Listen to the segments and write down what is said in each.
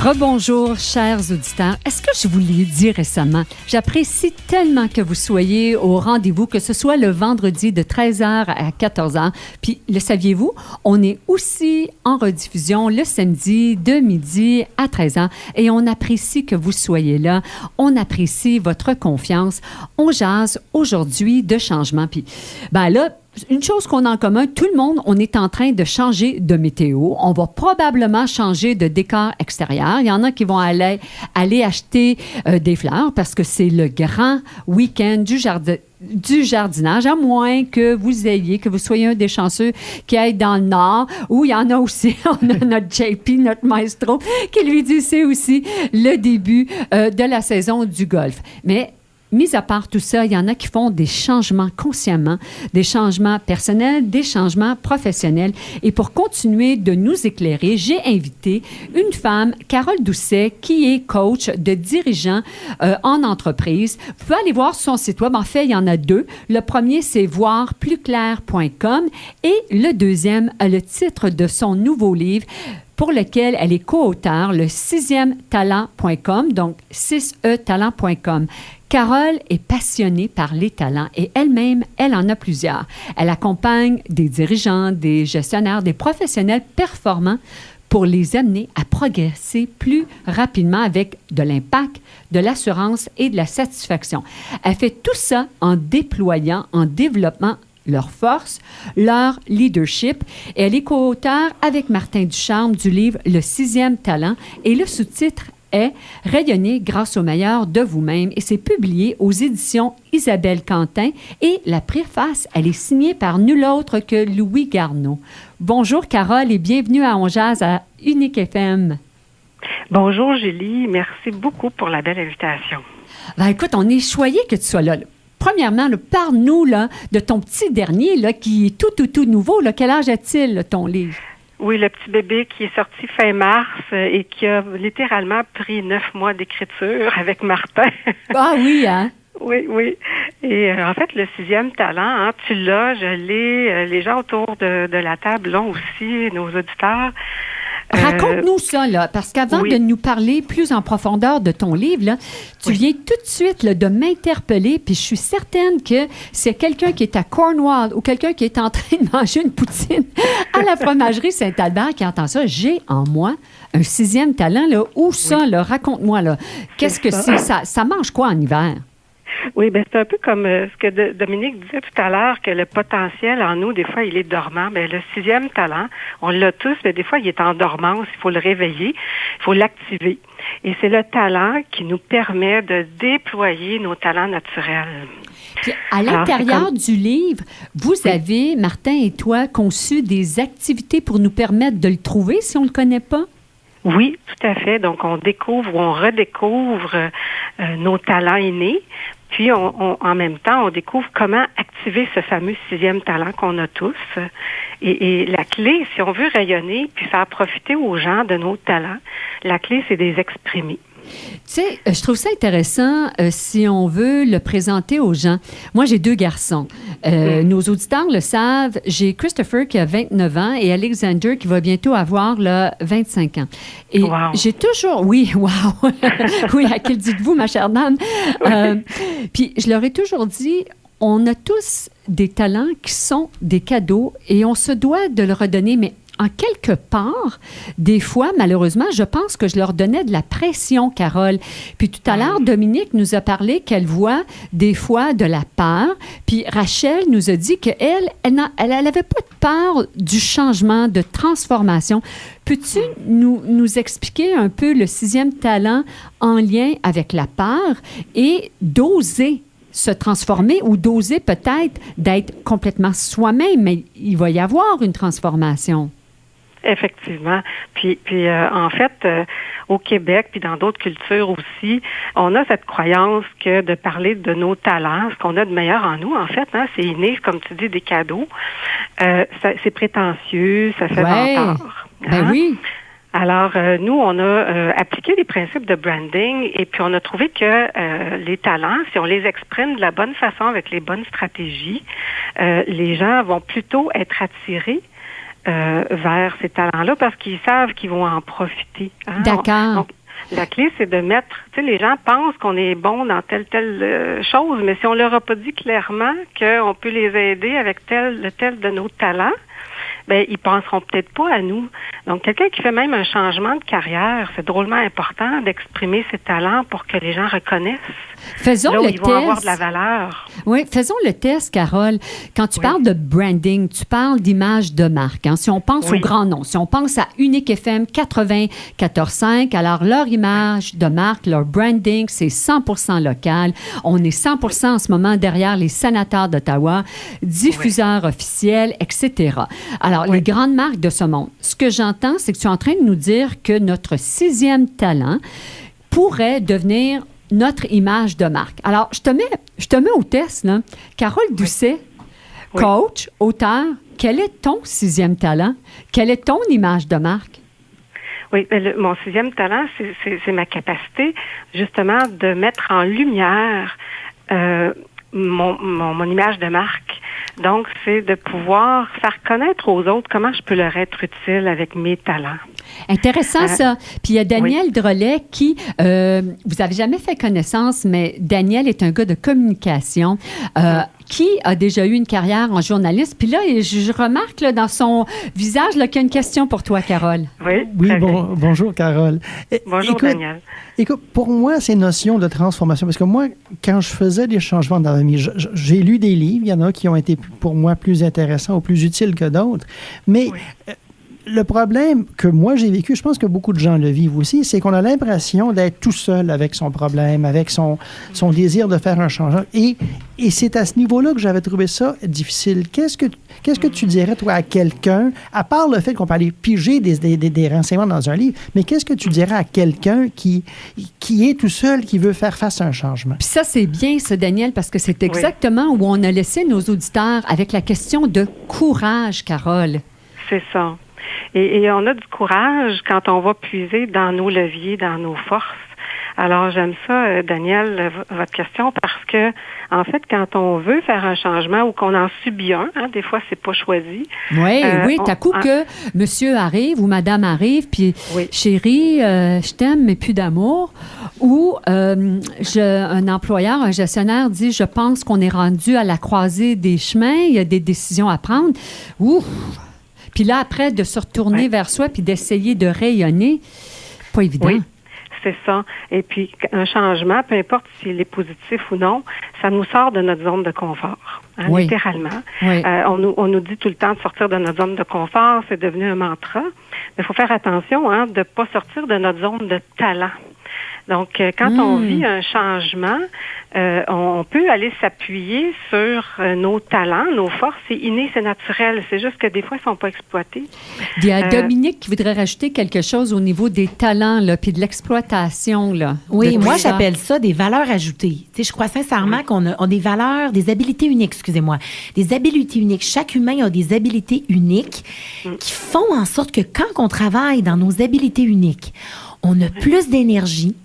Rebonjour, chers auditeurs. Est-ce que je vous l'ai dit récemment? J'apprécie tellement que vous soyez au rendez-vous, que ce soit le vendredi de 13h à 14h. Puis, le saviez-vous? On est aussi en rediffusion le samedi de midi à 13h. Et on apprécie que vous soyez là. On apprécie votre confiance. On jase aujourd'hui de changement. Puis, ben là, une chose qu'on a en commun, tout le monde, on est en train de changer de météo. On va probablement changer de décor extérieur. Il y en a qui vont aller acheter des fleurs parce que c'est le grand week-end du jardinage, à moins que vous soyez un des chanceux qui aille dans le nord, où il y en a aussi, on a notre JP, notre maestro, qui lui dit c'est aussi le début de la saison du golf. Mais mis à part tout ça, il y en a qui font des changements consciemment, des changements personnels, des changements professionnels. Et pour continuer de nous éclairer, j'ai invité une femme, Carole Doucet, qui est coach de dirigeants en entreprise. Vous pouvez aller voir son site web. En fait, il y en a deux. Le premier, c'est voirplusclair.com et le deuxième a le titre de son nouveau livre pour lequel elle est co-auteure, le 6e-talent.com, donc 6etalent.com. Carole est passionnée par les talents et elle-même, elle en a plusieurs. Elle accompagne des dirigeants, des gestionnaires, des professionnels performants pour les amener à progresser plus rapidement avec de l'impact, de l'assurance et de la satisfaction. Elle fait tout ça en déployant, en développant leur force, leur leadership. Et elle est co-auteure avec Martin Ducharme du livre « Le 6e talent » et le sous-titre est « Rayonner grâce au meilleur de vous-même » et c'est publié aux éditions Isabelle Quentin et la préface, elle est signée par nul autre que Louis Garneau. Bonjour Carole et bienvenue à On Jase à Unique FM. Bonjour Julie, merci beaucoup pour la belle invitation. Ben, écoute, on est choyés que tu sois là. Premièrement, parle-nous de ton petit dernier là, qui est tout nouveau. Là. Quel âge a-t-il, ton livre? Oui, le petit bébé qui est sorti fin mars et qui a littéralement pris 9 mois d'écriture avec Martin. Ah oui, hein? Oui. Et en fait, le 6e talent, hein, tu l'as, je l'ai, les gens autour de la table l'ont aussi, nos auditeurs. Raconte-nous ça, là, parce qu'avant de nous parler plus en profondeur de ton livre, là, tu viens tout de suite là, de m'interpeller, puis je suis certaine que c'est quelqu'un qui est à Cornwall ou quelqu'un qui est en train de manger une poutine à la fromagerie Saint-Albert qui entend ça. J'ai en moi un 6e talent. Là. Où ça? Là? Raconte-moi. Là. Qu'est-ce que c'est? Ça mange quoi en hiver? Oui, ben c'est un peu comme ce que Dominique disait tout à l'heure, que le potentiel en nous, des fois, il est dormant. Ben le 6e talent, on l'a tous, mais des fois, il est en dormance. Il faut le réveiller, il faut l'activer. Et c'est le talent qui nous permet de déployer nos talents naturels. Puis à l'intérieur du livre, vous avez, Martin et toi, conçu des activités pour nous permettre de le trouver si on ne le connaît pas? Oui, tout à fait. Donc, on découvre ou on redécouvre nos talents innés. Puis, en même temps, on découvre comment activer ce fameux 6e talent qu'on a tous. Et la clé, si on veut rayonner puis faire profiter aux gens de nos talents, la clé, c'est de les exprimer. Tu sais, je trouve ça intéressant si on veut le présenter aux gens. Moi, j'ai 2 garçons. Nos auditeurs le savent. J'ai Christopher qui a 29 ans et Alexander qui va bientôt avoir 25 ans. Et j'ai toujours... Oui, wow! Oui, à qui le dites-vous, ma chère dame? Puis je leur ai toujours dit, on a tous des talents qui sont des cadeaux et on se doit de le redonner, mais en quelque part, des fois, malheureusement, je pense que je leur donnais de la pression, Carole. Puis tout à l'heure, Dominique nous a parlé qu'elle voit des fois de la peur. Puis Rachel nous a dit qu'elle n'avait pas de peur du changement, de transformation. Peux-tu nous expliquer un peu le 6e talent en lien avec la peur et d'oser se transformer ou d'oser peut-être d'être complètement soi-même, mais il va y avoir une transformation. Effectivement. Puis en fait, au Québec, puis dans d'autres cultures aussi, on a cette croyance que de parler de nos talents, ce qu'on a de meilleur en nous, en fait, hein, c'est inné, comme tu dis, des cadeaux. C'est prétentieux, ça fait menteur. Ben oui. Alors, nous, on a appliqué les principes de branding et puis on a trouvé que les talents, si on les exprime de la bonne façon avec les bonnes stratégies, les gens vont plutôt être attirés vers ces talents-là parce qu'ils savent qu'ils vont en profiter. Hein? D'accord. Donc, la clé, c'est de mettre, tu sais, les gens pensent qu'on est bon dans telle chose, mais si on leur a pas dit clairement qu'on peut les aider avec tel de nos talents, ben ils penseront peut-être pas à nous. Donc, quelqu'un qui fait même un changement de carrière, c'est drôlement important d'exprimer ses talents pour que les gens reconnaissent. Faisons là où le ils test. vont avoir de la valeur. Oui, faisons le test, Carole. Quand tu parles de branding, tu parles d'image de marque. Hein? Si on pense aux grands noms, si on pense à Unique FM 94.5, alors leur image de marque, leur branding, c'est 100% local. On est 100% en ce moment derrière les sénateurs d'Ottawa, diffuseurs officiels, etc. Alors, les grandes marques de ce monde. Ce que j'entends, c'est que tu es en train de nous dire que notre 6e talent pourrait devenir notre image de marque. Alors, je te mets au test, là. Carole Doucet, coach, auteur, quel est ton 6e talent? Quelle est ton image de marque? Oui, mon 6e talent, c'est ma capacité, justement, de mettre en lumière mon image de marque. Donc, c'est de pouvoir faire connaître aux autres comment je peux leur être utile avec mes talents. Intéressant, ça. Puis il y a Daniel Drolet qui, vous n'avez jamais fait connaissance, mais Daniel est un gars de communication qui a déjà eu une carrière en journaliste. Puis là, je remarque là, dans son visage là, qu'il y a une question pour toi, Carole. Oui, bonjour, Carole. Bonjour, Daniel. Écoute, pour moi, ces notions de transformation, parce que moi, quand je faisais des changements dans la vie, j'ai lu des livres, il y en a qui ont été pour moi plus intéressants ou plus utiles que d'autres, mais le problème que moi j'ai vécu, je pense que beaucoup de gens le vivent aussi, c'est qu'on a l'impression d'être tout seul avec son problème, avec son désir de faire un changement. Et c'est à ce niveau-là que j'avais trouvé ça difficile. Qu'est-ce que tu dirais, toi, à quelqu'un, à part le fait qu'on peut aller piger des renseignements dans un livre, mais qu'est-ce que tu dirais à quelqu'un qui est tout seul, qui veut faire face à un changement? Puis ça, c'est bien, ça, Daniel, parce que c'est exactement où on a laissé nos auditeurs avec la question de courage, Carole. C'est ça. Et on a du courage quand on va puiser dans nos leviers, dans nos forces. Alors, j'aime ça, Daniel, votre question, parce que, en fait, quand on veut faire un changement ou qu'on en subit un, hein, des fois, c'est pas choisi. Oui, t'as coup que monsieur arrive ou madame arrive, puis chérie, je t'aime, mais plus d'amour. Ou un employeur, un gestionnaire dit, je pense qu'on est rendu à la croisée des chemins, il y a des décisions à prendre. Ouf! Puis là, après, de se retourner vers soi puis d'essayer de rayonner, pas évident. Oui, c'est ça. Et puis, un changement, peu importe s'il est positif ou non, ça nous sort de notre zone de confort, hein, littéralement. Oui. On nous dit tout le temps de sortir de notre zone de confort, c'est devenu un mantra. Mais il faut faire attention de ne pas sortir de notre zone de talent. Donc, quand on vit un changement, on peut aller s'appuyer sur nos talents, nos forces. C'est inné, c'est naturel. C'est juste que des fois, ils ne sont pas exploités. Il y a Dominique qui voudrait rajouter quelque chose au niveau des talents, là, puis de l'exploitation, là. Oui, moi, j'appelle ça des valeurs ajoutées. Tu sais, je crois sincèrement qu'on a des valeurs, des habiletés uniques, excusez-moi. Des habiletés uniques. Chaque humain a des habiletés uniques qui font en sorte que quand on travaille dans nos habiletés uniques, on a plus d'énergie.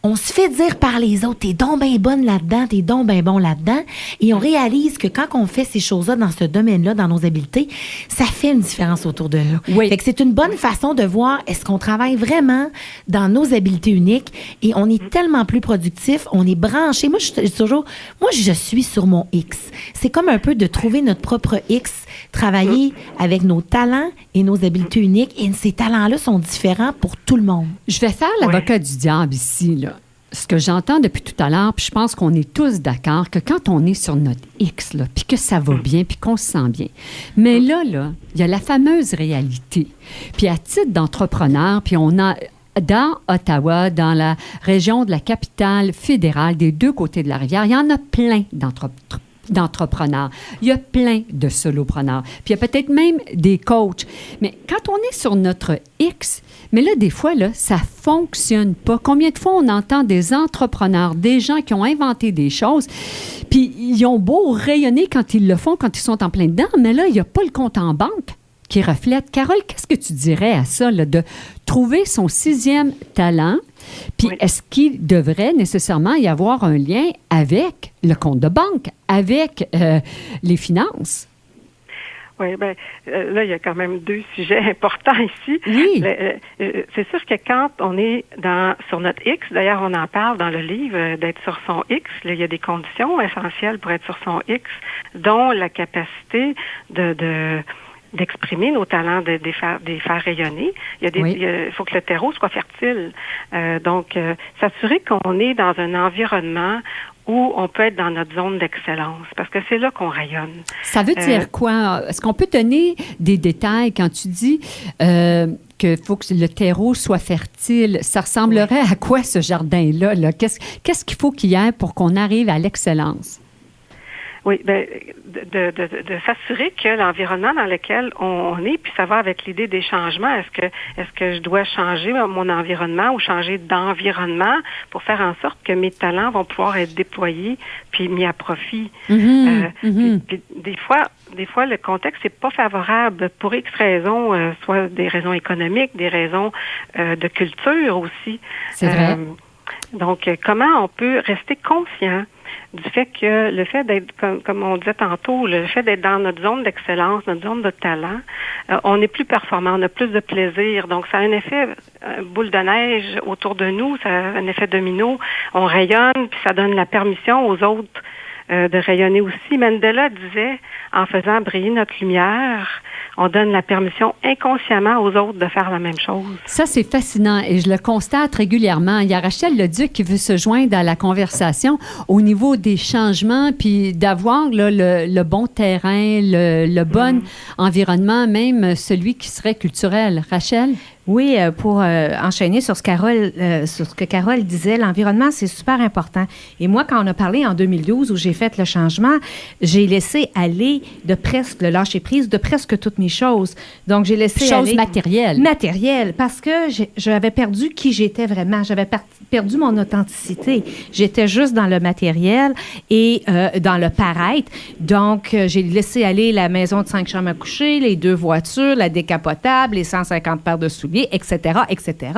On se fait dire par les autres, t'es donc bien bonne là-dedans, t'es donc bien bon là-dedans. Et on réalise que quand on fait ces choses-là dans ce domaine-là, dans nos habiletés, ça fait une différence autour de nous. Oui. Fait que c'est une bonne façon de voir est-ce qu'on travaille vraiment dans nos habiletés uniques et on est tellement plus productif, on est branché. Moi, je suis sur mon X. C'est comme un peu de trouver notre propre X, travailler avec nos talents et nos habiletés uniques. Et ces talents-là sont différents pour tout le monde. Je vais faire l'avocat du diable ici, là. Ce que j'entends depuis tout à l'heure, puis je pense qu'on est tous d'accord que quand on est sur notre X, là, puis que ça va bien, puis qu'on se sent bien. Mais là, il y a la fameuse réalité. Puis à titre d'entrepreneur, puis on a dans Ottawa, dans la région de la capitale fédérale, des deux côtés de la rivière, il y en a plein d'entrepreneurs. Il y a plein de solopreneurs. Puis il y a peut-être même des coachs. Mais quand on est sur notre X, mais là, des fois, là, ça fonctionne pas. Combien de fois on entend des entrepreneurs, des gens qui ont inventé des choses, puis ils ont beau rayonner quand ils le font, quand ils sont en plein dedans, mais là, il n'y a pas le compte en banque qui reflète. Carole, qu'est-ce que tu dirais à ça, là, de trouver son 6e talent? Puis est-ce qu'il devrait nécessairement y avoir un lien avec le compte de banque, avec les finances? Oui, bien, là, il y a quand même 2 sujets importants ici. Oui. C'est sûr que quand on est sur notre X, d'ailleurs, on en parle dans le livre, d'être sur son X, là, il y a des conditions essentielles pour être sur son X, dont la capacité d'exprimer nos talents, de les faire rayonner. Il faut que le terreau soit fertile. Donc, s'assurer qu'on est dans un environnement où on peut être dans notre zone d'excellence, parce que c'est là qu'on rayonne. Ça veut dire quoi? Est-ce qu'on peut donner des détails quand tu dis qu'il faut que le terreau soit fertile? Ça ressemblerait à quoi, ce jardin-là? Là? Qu'est-ce qu'il faut qu'il y ait pour qu'on arrive à l'excellence? Oui, ben, de s'assurer que l'environnement dans lequel on est, puis ça va avec l'idée des changements. Est-ce que je dois changer mon environnement ou changer d'environnement pour faire en sorte que mes talents vont pouvoir être déployés puis mis à profit? Puis des fois, le contexte n'est pas favorable pour X raisons, soit des raisons économiques, des raisons de culture aussi. C'est vrai. Donc, comment on peut rester conscient du fait que le fait d'être, comme on disait tantôt, le fait d'être dans notre zone d'excellence, notre zone de talent, on est plus performant, on a plus de plaisir. Donc, ça a un effet boule de neige autour de nous, ça a un effet domino. On rayonne, puis ça donne la permission aux autres de rayonner aussi. Mandela disait, en faisant briller notre lumière, on donne la permission inconsciemment aux autres de faire la même chose. Ça, c'est fascinant et je le constate régulièrement. Il y a Rachel Leduc qui veut se joindre à la conversation au niveau des changements, puis d'avoir là, le bon terrain, le bon environnement, même celui qui serait culturel. Rachel? Oui, pour enchaîner sur ce que Carole disait, l'environnement, c'est super important. Et moi, quand on a parlé en 2012, où j'ai fait le changement, j'ai laissé aller le lâcher prise de presque toutes mes choses. Donc, j'ai laissé aller... Choses matérielles. Matérielles, parce que j'avais perdu qui j'étais vraiment. J'avais perdu mon authenticité. J'étais juste dans le matériel et dans le paraître. Donc, j'ai laissé aller la maison de 5 chambres à coucher, les 2 voitures, la décapotable, les 150 paires de souliers, etc., etc.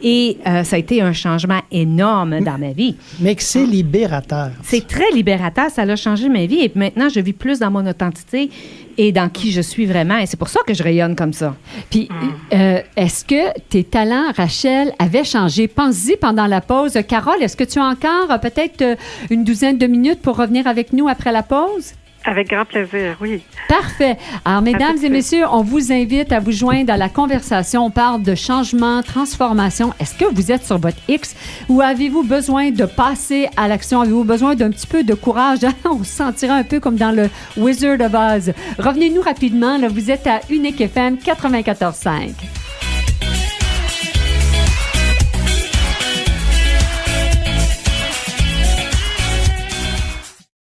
Et ça a été un changement énorme dans ma vie. Mais que c'est libérateur. C'est très libérateur. Ça a changé ma vie. Et maintenant, je vis plus dans mon authenticité et dans qui je suis vraiment. Et c'est pour ça que je rayonne comme ça. Puis, est-ce que tes talents, Rachel, avaient changé? Pense-y pendant la pause. Carole, est-ce que tu as encore peut-être une douzaine de minutes pour revenir avec nous après la pause? Avec grand plaisir, oui. Parfait. Alors, mesdames et messieurs, on vous invite à vous joindre à la conversation. On parle de changement, transformation. Est-ce que vous êtes sur votre X ou avez-vous besoin de passer à l'action? Avez-vous besoin d'un petit peu de courage? On se sentira un peu comme dans le Wizard of Oz. Revenez-nous rapidement. Là, vous êtes à Unique FM 94.5.